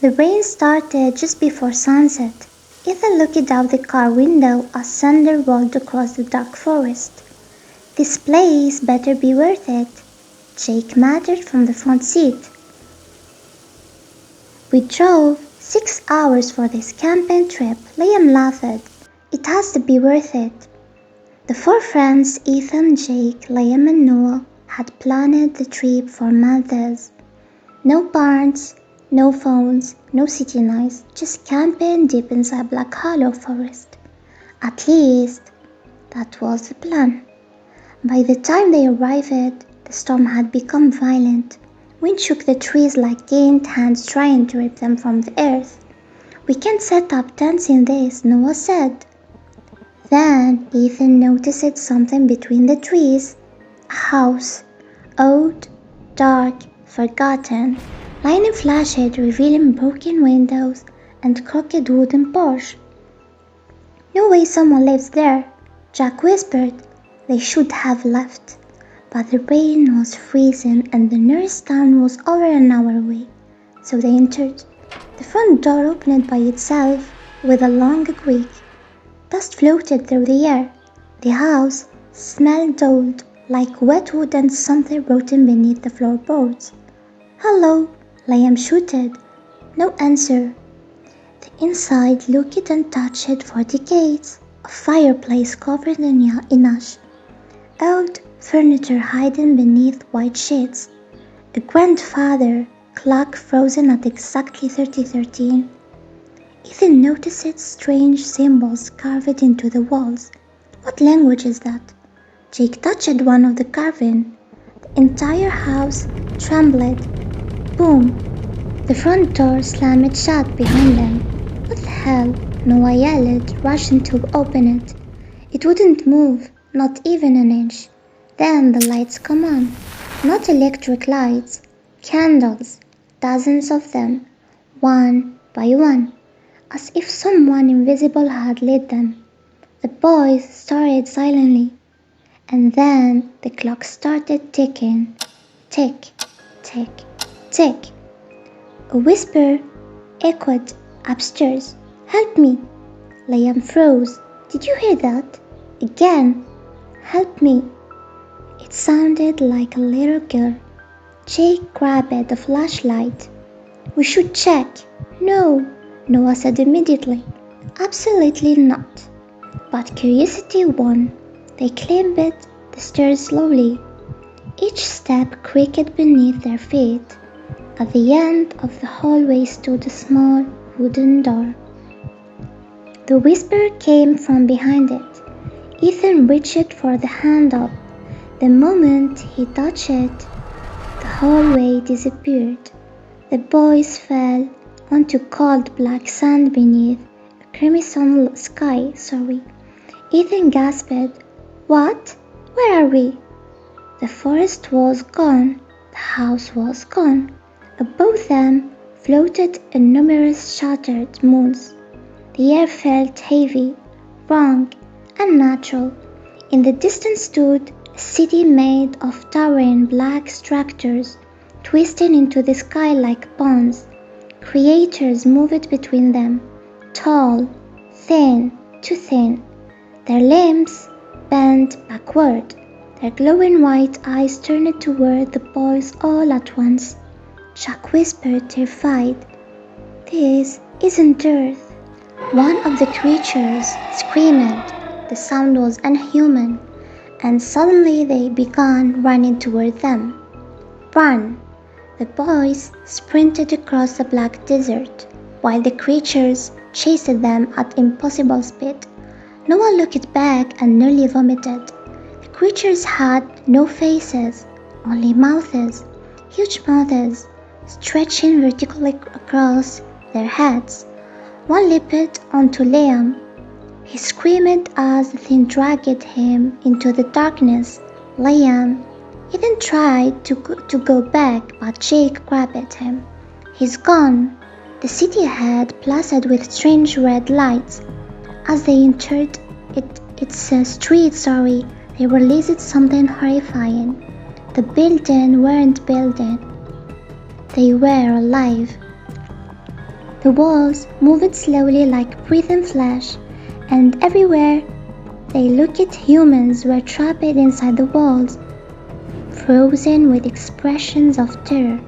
The rain started just before sunset. Ethan looked out the car window as thunder rolled across the dark forest. This place better be worth it, Jake muttered from the front seat. We drove 6 hours for this camping trip, Liam laughed. It has to be worth it. The four friends, Ethan, Jake, Liam and Noah, had planned the trip for months. No barns, no phones, no city noise, just camping deep inside Black Hollow Forest. At least, that was the plan. By the time they arrived, the storm had become violent. Wind shook the trees like giant hands trying to rip them from the earth. We can't set up tents in this, Noah said. Then Ethan noticed something between the trees. A house. Old, dark, forgotten. Lightning flashed, revealing broken windows and crooked wooden porch. No way someone lives there, Jack whispered. They should have left. But the rain was freezing and the nearest town was over an hour away. So they entered. The front door opened by itself with a long creak. Dust floated through the air. The house smelled old, like wet wood and something rotten beneath the floorboards. "Hello," Liam shouted. No answer. The inside looked untouched for decades. A fireplace covered in ash. Old furniture hidden beneath white sheets. A grandfather clock frozen at exactly 3013. Ethan noticed strange symbols carved into the walls. What language is that? Jake touched one of the carving. The entire house trembled. Boom! The front door slammed shut behind them. What the hell? Noah yelled, rushing to open it. It wouldn't move, not even an inch. Then the lights come on. Not electric lights, candles, dozens of them, one by one, as if someone invisible had lit them. The boys stared silently, and then the clock started ticking. Tick, tick, tick. A whisper echoed upstairs. "Help me!" Liam froze. "Did you hear that?" "Again." "Help me!" It sounded like a little girl. Jake grabbed a flashlight. "We should check." "No," Noah said immediately. "Absolutely not." But curiosity won. They climbed the stairs slowly. Each step creaked beneath their feet. At the end of the hallway stood a small wooden door. The whisper came from behind it. Ethan reached for the handle. The moment he touched it, the hallway disappeared. The boys fell onto cold black sand beneath a crimson sky. Ethan gasped. "What? Where are we?" The forest was gone. The house was gone. Above them floated numerous shattered moons. The air felt heavy, wrong, unnatural. In the distance stood a city made of towering black structures, twisting into the sky like ponds. Creatures moved between them, tall, thin, too thin. Their limbs bent backward. Their glowing white eyes turned toward the boys all at once. Jack whispered, terrified, "This isn't Earth." One of the creatures screamed. The sound was inhuman, and suddenly they began running toward them. "Run!" The boys sprinted across the black desert, while the creatures chased them at impossible speed. Noah looked back and nearly vomited. The creatures had no faces, only mouths, huge mouths, stretching vertically across their heads. One leaped onto Liam. He screamed as the thing dragged him into the darkness. Liam even tried to go back, but Jake grabbed him. "He's gone." The city ahead pulsed with strange red lights. As they entered its streets, they realized something horrifying. The buildings weren't buildings. They were alive. The walls moved slowly like breathing flesh, and everywhere they looked humans were trapped inside the walls, frozen with expressions of terror.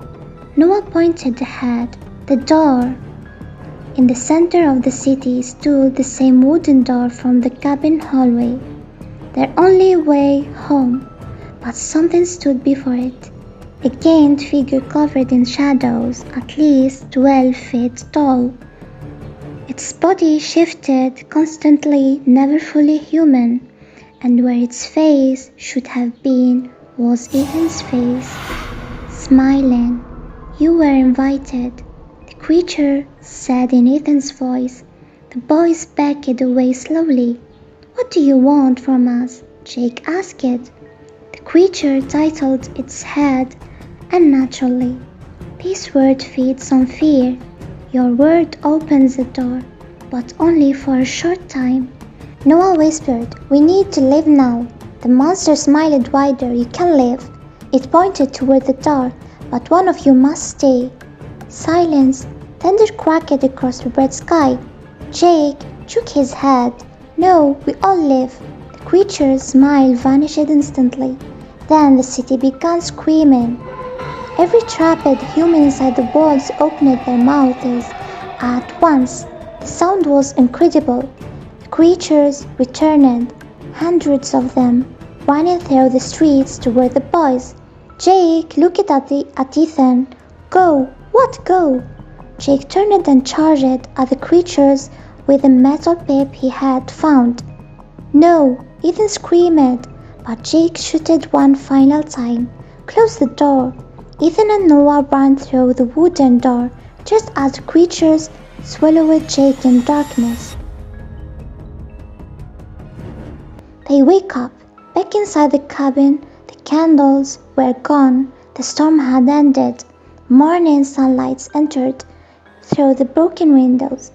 Noah pointed ahead. The door. In the center of the city stood the same wooden door from the cabin hallway, their only way home, but something stood before it. A gaunt figure covered in shadows, at least 12 feet tall. Its body shifted constantly, never fully human, and where its face should have been was Ethan's face, smiling. "You were invited," the creature said in Ethan's voice. The boys backed away slowly. "What do you want from us?" Jake asked. The creature tilted its head unnaturally. "This word feeds on fear. Your word opens the door, but only for a short time." Noah whispered, "We need to leave now." The monster smiled wider. "You can leave." It pointed toward the door. "But one of you must stay." Silence. Thunder cracked across the red sky. Jake shook his head. "No, we all leave." The creature's smile vanished instantly. Then the city began screaming. Every trapped human inside the walls opened their mouths at once. The sound was incredible. The creatures returned, hundreds of them, running through the streets toward the boys. Jake looked at Ethan. "Go! What go?" Jake turned and charged at the creatures with the metal pipe he had found. "No!" Ethan screamed, but Jake shouted one final time. "Close the door!" Ethan and Noah ran through the wooden door, just as the creatures swallowed Jake in darkness. They woke up. Back inside the cabin, the candles were gone. The storm had ended. Morning sunlight entered through the broken windows.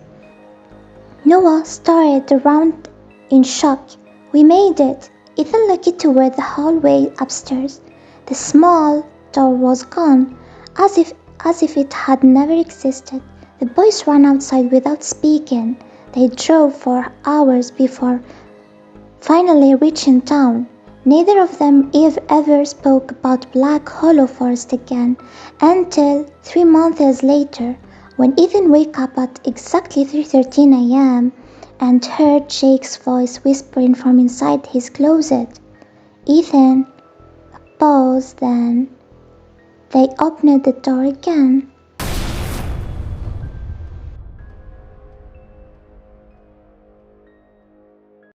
Noah stared around in shock. "We made it." Ethan looked toward the hallway upstairs. The small door was gone, as if it had never existed. The boys ran outside without speaking. They drove for hours before finally reaching town. Neither of them ever spoke about Black Hollow Forest again until 3 months later, when Ethan woke up at exactly 3:13 a.m. and heard Jake's voice whispering from inside his closet. "Ethan." A pause, then they opened the door again.